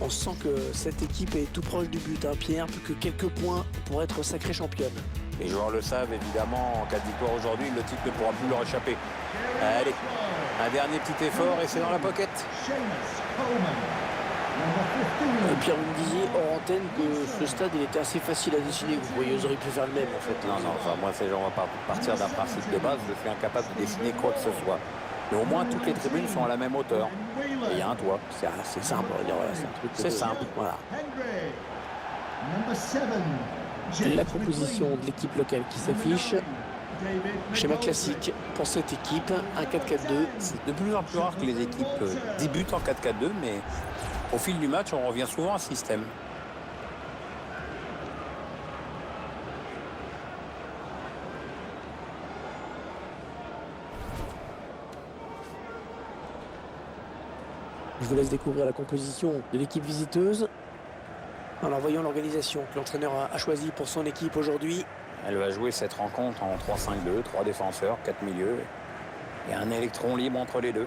On sent que cette équipe est tout proche du but, hein, Pierre, plus que quelques points pour être sacrée championne. Les joueurs le savent, évidemment, en cas de victoire aujourd'hui, le titre ne pourra plus leur échapper. Allez, un dernier petit effort et c'est dans la pocket. Pierre, vous me disiez hors antenne que ce stade il était assez facile à dessiner. Vous voyez, vous auriez pu faire le même en fait. Non, enfin, moi, on va partir d'un principe de base, je suis incapable de dessiner quoi que ce soit. Mais au moins, toutes les tribunes sont à la même hauteur. Et il y a un toit. C'est assez simple, on va dire, voilà, c'est un truc. C'est simple. Voilà. La proposition de l'équipe locale qui s'affiche. Schéma classique pour cette équipe, un 4-4-2. C'est de plus en plus rare que les équipes débutent en 4-4-2, mais au fil du match, on revient souvent à ce système. Je vous laisse découvrir la composition de l'équipe visiteuse. Alors voyons l'organisation que l'entraîneur a choisie pour son équipe aujourd'hui. Elle va jouer cette rencontre en 3-5-2, 3 défenseurs, 4 milieux et un électron libre entre les deux.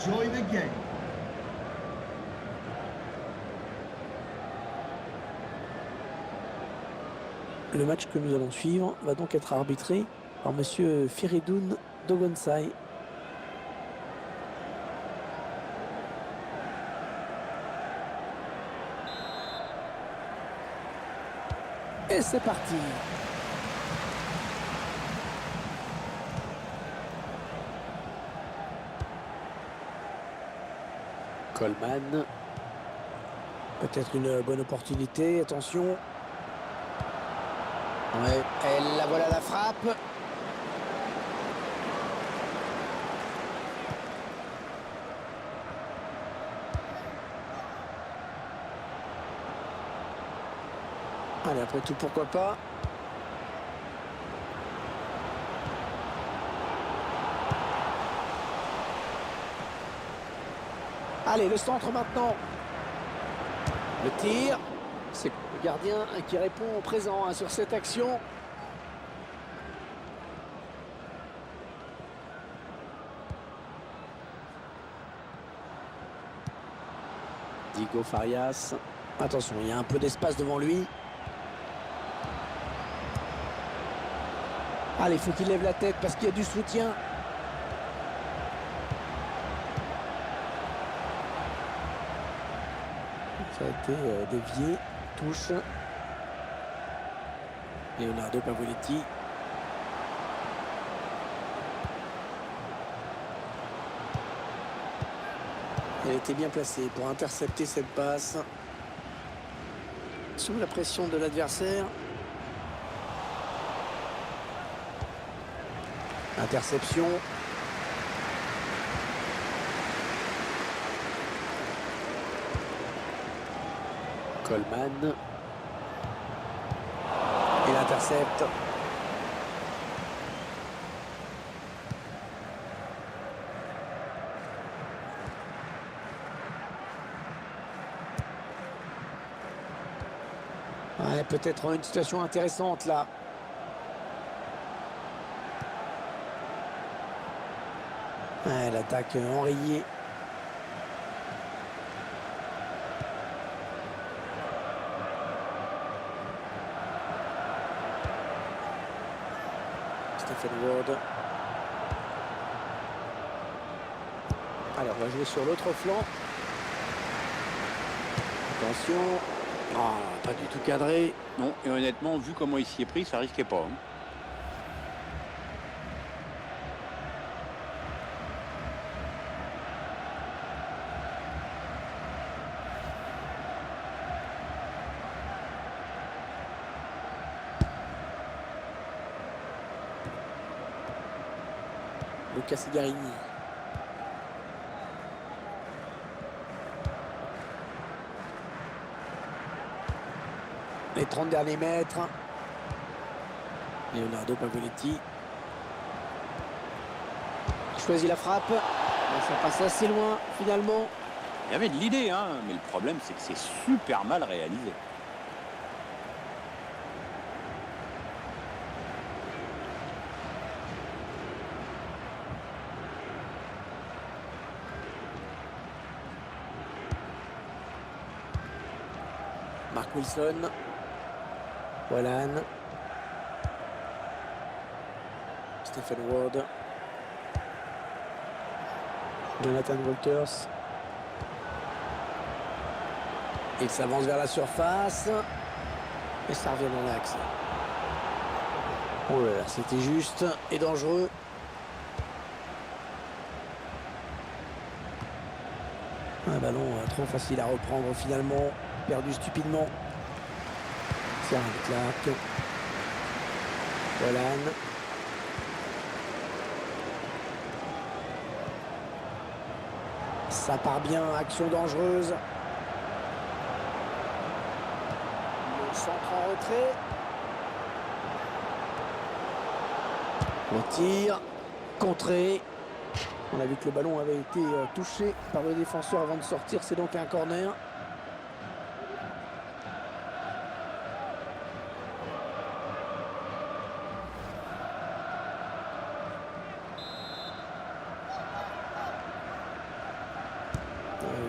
Enjoy the game. Le match que nous allons suivre va donc être arbitré par monsieur Firidoun Dogonsai. Et c'est parti. Coleman. Peut-être une bonne opportunité, attention. Ouais, elle la voilà la frappe. Allez, après tout, pourquoi pas. Allez, le centre maintenant. Le tir. C'est le gardien qui répond au présent sur cette action. Diego Farias. Attention, il y a un peu d'espace devant lui. Allez, il faut qu'il lève la tête parce qu'il y a du soutien. Ça a été dévié. Touche. Leonardo Pavoletti. Elle était bien placée pour intercepter cette passe. Sous la pression de l'adversaire. Interception. Coleman. Il intercepte. Ouais, peut-être une situation intéressante là. Ouais, l'attaque enrayée. Stephen Ward. Alors, on va jouer sur l'autre flanc. Attention. Ah, pas du tout cadré. Non, et honnêtement, vu comment il s'y est pris, ça risquait pas. Lucas Sigarini. Les 30 derniers mètres. Leonardo Pavoletti. Il choisit la frappe. Mais ça passe assez loin finalement. Il y avait de l'idée, hein, mais le problème, c'est que c'est super mal réalisé. Mark Wilson. Wallan. Stephen Ward. Jonathan Walters. Il s'avance vers la surface. Et ça revient dans l'axe. Oh là là, c'était juste et dangereux. Un ballon trop facile à reprendre finalement. Perdu stupidement. C'est un Clark. Wallan. Ça part bien, action dangereuse. Le centre en retrait. Le tir, contré. On a vu que le ballon avait été touché par le défenseur avant de sortir. C'est donc un corner.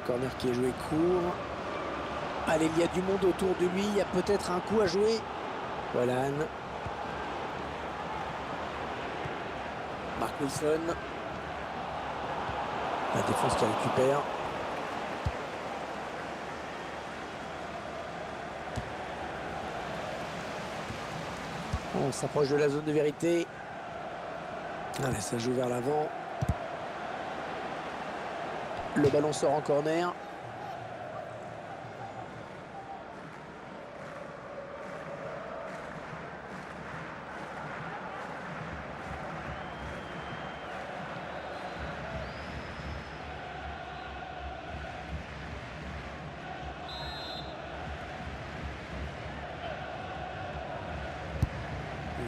Corner qui est joué court. Allez, il y a du monde autour de lui. Il y a peut-être un coup à jouer. Wallan. Mark Wilson. La défense qui récupère. On s'approche de la zone de vérité. Allez, ça joue vers l'avant. Le ballon sort en corner.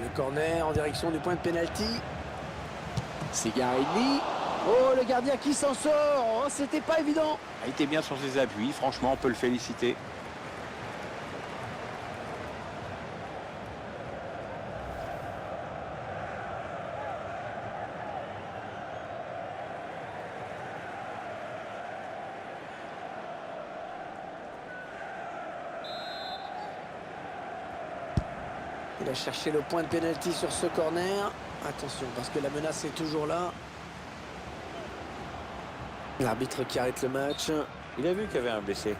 Le corner en direction du point de pénalty. Sigarini. Oh, le gardien qui s'en sort. Oh, c'était pas évident. Il était bien sur ses appuis, franchement, on peut le féliciter. Il a cherché le point de pénalty sur ce corner. Attention, parce que la menace est toujours là. L'arbitre qui arrête le match. Il a vu qu'il y avait un blessé.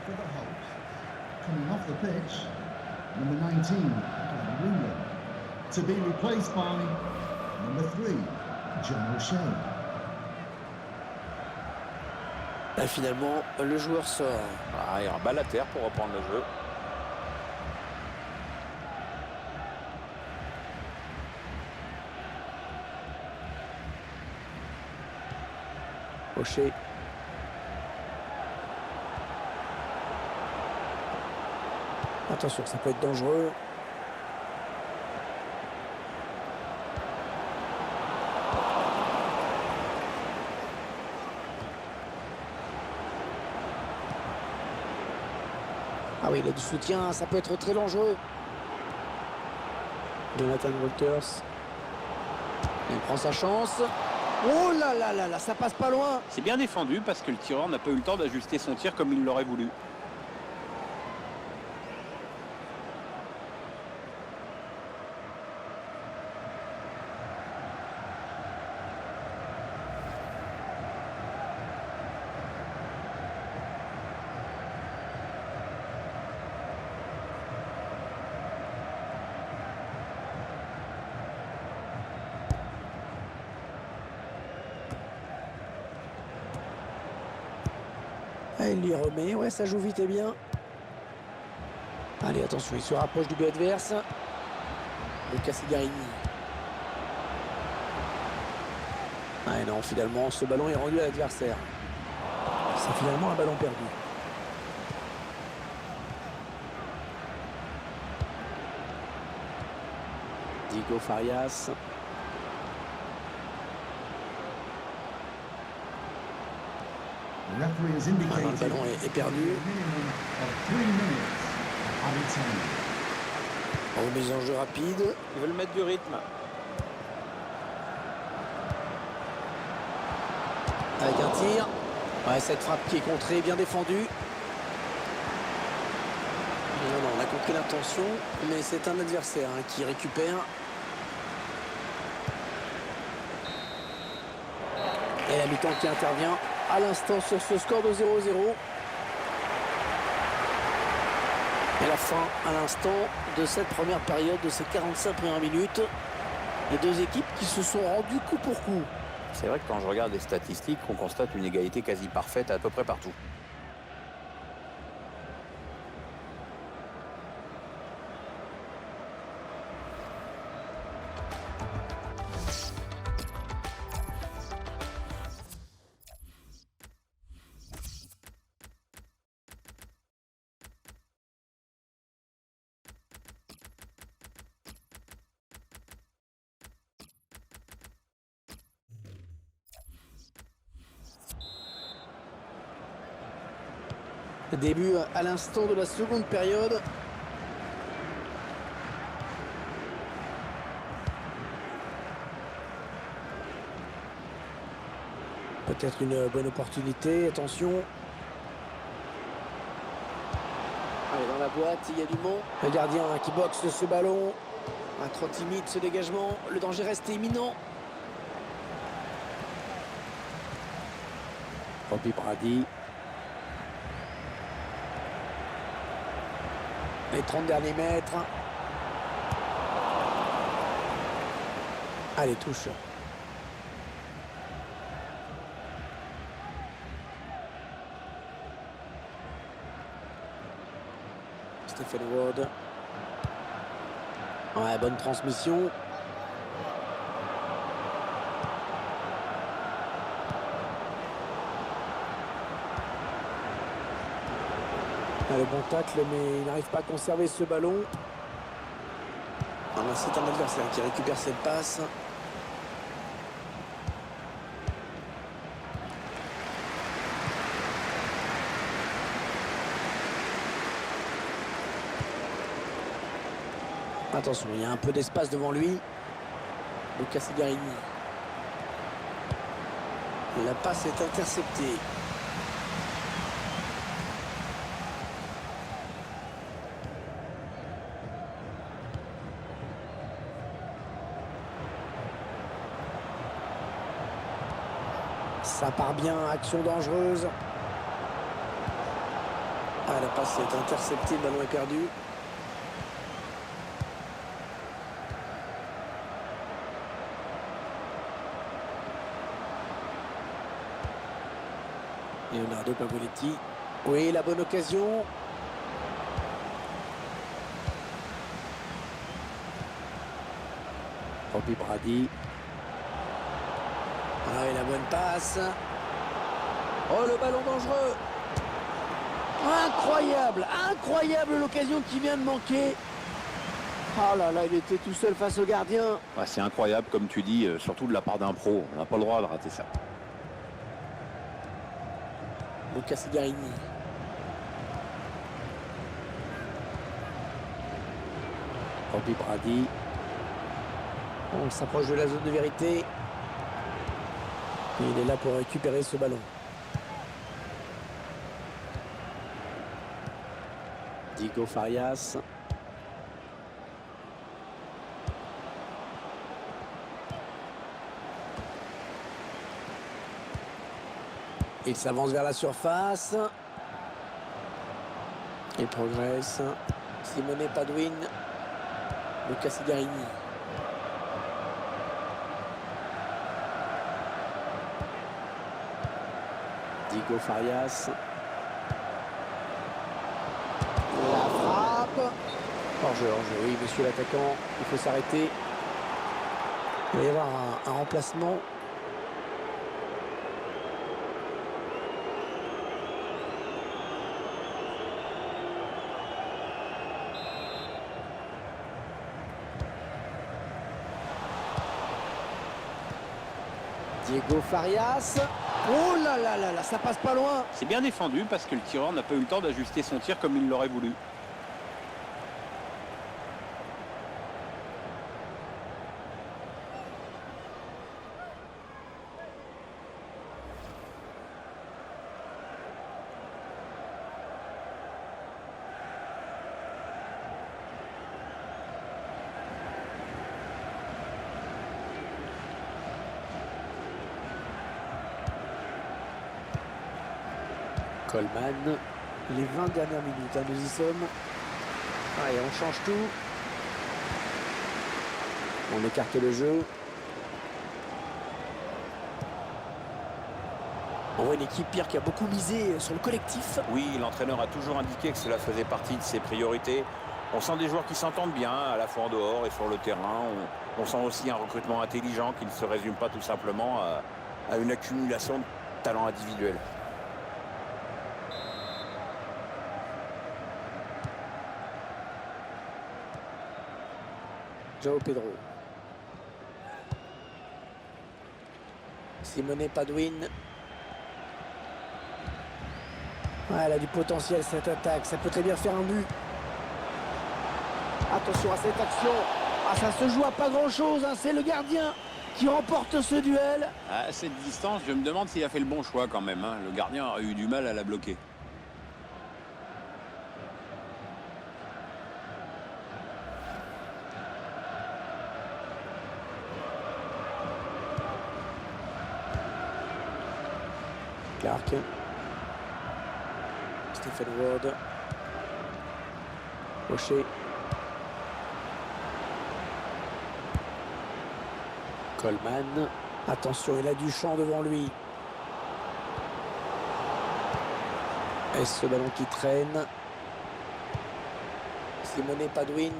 For the Hulks. Coming off the pitch, number 19, Glenn Ringland. To be replaced by number 3, John O'Shea. Là, finalement, le joueur sort. Ah, il rebat la terre pour reprendre le jeu. O'Shea. Attention, ça peut être dangereux. Ah oui, il a du soutien, ça peut être très dangereux. Jonathan Walters. Il prend sa chance. Oh là là là là, ça passe pas loin. C'est bien défendu parce que le tireur n'a pas eu le temps d'ajuster son tir comme il l'aurait voulu. Ah, il lui remet, ouais, ça joue vite et bien. Allez, attention, il se rapproche du but adverse. Lucas Sigarini. Ah non, finalement, ce ballon est rendu à l'adversaire. C'est finalement un ballon perdu. Diego Farias. The referee has Ah non, le indicated ballon est perdu. a minimum of 3 minutes added time. Remise en jeu rapide. Ils veulent mettre du rythme. Avec un tir. Ouais, cette frappe qui est contrée, bien défendue. Non, on a compris l'intention, mais c'est un adversaire qui récupère. Et la mi-temps qui intervient à l'instant sur ce score de 0-0. Et la fin à l'instant de cette première période, de ces 45 premières minutes. Les deux équipes qui se sont rendues coup pour coup. C'est vrai que quand je regarde les statistiques, on constate une égalité quasi parfaite à peu près partout. Début à l'instant de la seconde période. Peut-être une bonne opportunité, attention. Allez, dans la boîte, il y a du monde. Le gardien qui boxe ce ballon. Trop timide ce dégagement, le danger reste imminent. Robbie Brady. Les 30 derniers mètres. Allez, touche. Stephen Ward. Ouais, bonne transmission. Le bon tacle, mais il n'arrive pas à conserver ce ballon. Ah, c'est un adversaire qui récupère cette passe. Attention, il y a un peu d'espace devant lui. Lucas Sigarini. La passe est interceptée. Ça part bien, action dangereuse. Ah, la passe est interceptée, le ballon est perdu. Leonardo Pavoletti. Oui, la bonne occasion. Robbie Brady. Ah, et la bonne passe. Oh, le ballon dangereux. Incroyable, incroyable l'occasion qui vient de manquer. Oh là là, il était tout seul face au gardien. Ouais, c'est incroyable, comme tu dis, surtout de la part d'un pro. On n'a pas le droit de rater ça. Lucas Sigarini. Robbie Brady. On s'approche de la zone de vérité. Et il est là pour récupérer ce ballon. Diego Farias. Il s'avance vers la surface. Il progresse. Simone Padoin. Lucas Sigarini. Diego Farias. Hors-jeu, hors-jeu. Oui, monsieur l'attaquant, il faut s'arrêter. Il va y avoir un remplacement. Diego Farias. Oh là là là là, ça passe pas loin. C'est bien défendu parce que le tireur n'a pas eu le temps d'ajuster son tir comme il l'aurait voulu. Coleman, les 20 dernières minutes, hein, nous y sommes. Allez, on change tout. On écarte le jeu. On voit une équipe, Pierre, qui a beaucoup misé sur le collectif. Oui, l'entraîneur a toujours indiqué que cela faisait partie de ses priorités. On sent des joueurs qui s'entendent bien, à la fois en dehors et sur le terrain. On sent aussi un recrutement intelligent qui ne se résume pas tout simplement à une accumulation de talents individuels. João Pedro. Simone Paduin. Ouais, elle a du potentiel cette attaque. Ça peut très bien faire un but. Attention à cette action. Ah, ça se joue à pas grand-chose. Hein. C'est le gardien qui remporte ce duel. À cette distance, je me demande s'il a fait le bon choix quand même, hein. Le gardien a eu du mal à la bloquer. Clark. Stephen Ward. Rocher. Coleman. Attention, il a du champ devant lui. Est-ce ce ballon qui traîne? Simone Paduin.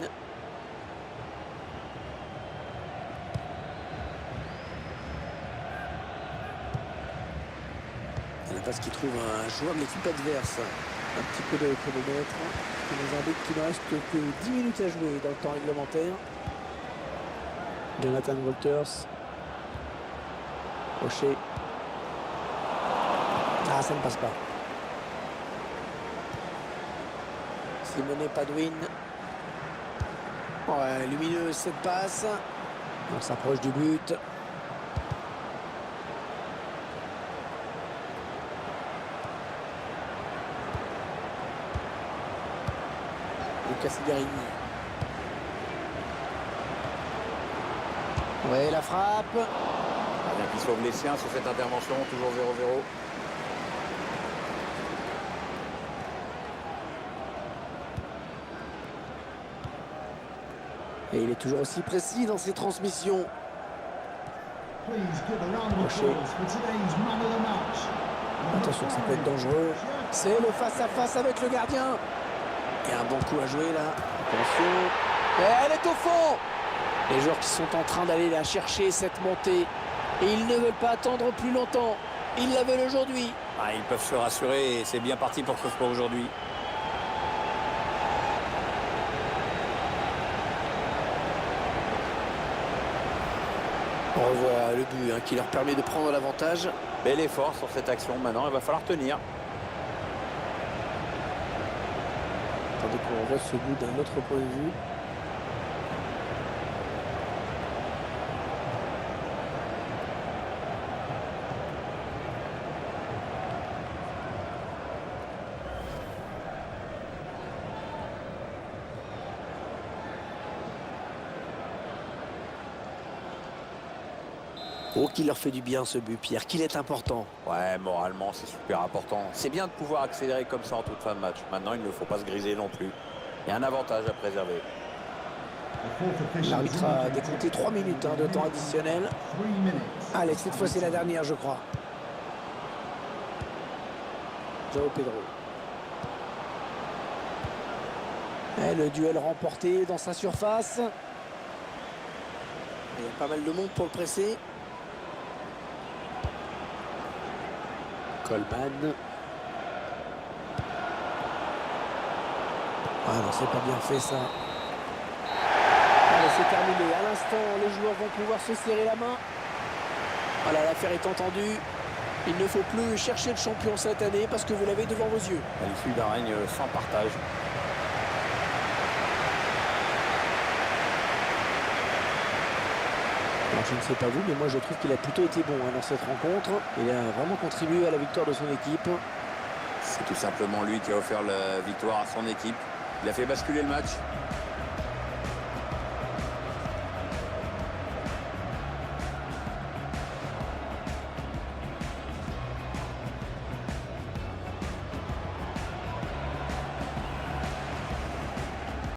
Parce qu'il trouve un joueur de l'équipe adverse. Un petit peu de chronomètre. Il nous indique qu'il ne reste que 10 minutes à jouer dans le temps réglementaire. Jonathan Walters. Rocher. Ah, ça ne passe pas. Simone Paduin. Ouais, lumineuse cette passe. On s'approche du but. Cassigarini. Ouais, la frappe. Bien qu'il sauve les siens sur cette intervention, toujours 0-0. Et il est toujours aussi précis dans ses transmissions. Rocher. Attention, ça peut être dangereux. C'est le face-à-face avec le gardien. Il y a un bon coup à jouer là. Attention. Et elle est au fond. Les joueurs qui sont en train d'aller la chercher, cette montée. Et ils ne veulent pas attendre plus longtemps. Ils la veulent aujourd'hui. Ah, ils peuvent se rassurer et c'est bien parti pour que ce soit aujourd'hui. On revoit le but hein, qui leur permet de prendre l'avantage. Bel effort sur cette action. Maintenant, il va falloir tenir. Attendez qu'on revoie ce but d'un autre point de vue. Oh, qu'il leur fait du bien ce but, Pierre, qu'il est important. Ouais, moralement, c'est super important. C'est bien de pouvoir accélérer comme ça en toute fin de match. Maintenant, il ne faut pas se griser non plus. Il y a un avantage à préserver. L'arbitre a décompté 3 minutes de temps additionnel. Allez, cette fois c'est la dernière, je crois. João Pedro. Et le duel remporté dans sa surface. Il y a pas mal de monde pour le presser. Coleman. Ah non, c'est pas bien fait ça. Allez, c'est terminé. À l'instant, les joueurs vont pouvoir se serrer la main. Voilà, l'affaire est entendue. Il ne faut plus chercher le champion cette année parce que vous l'avez devant vos yeux. À l'issue d'un règne sans partage. Alors, je ne sais pas vous, mais moi je trouve qu'il a plutôt été bon dans cette rencontre. Il a vraiment contribué à la victoire de son équipe. C'est tout simplement lui qui a offert la victoire à son équipe. Il a fait basculer le match.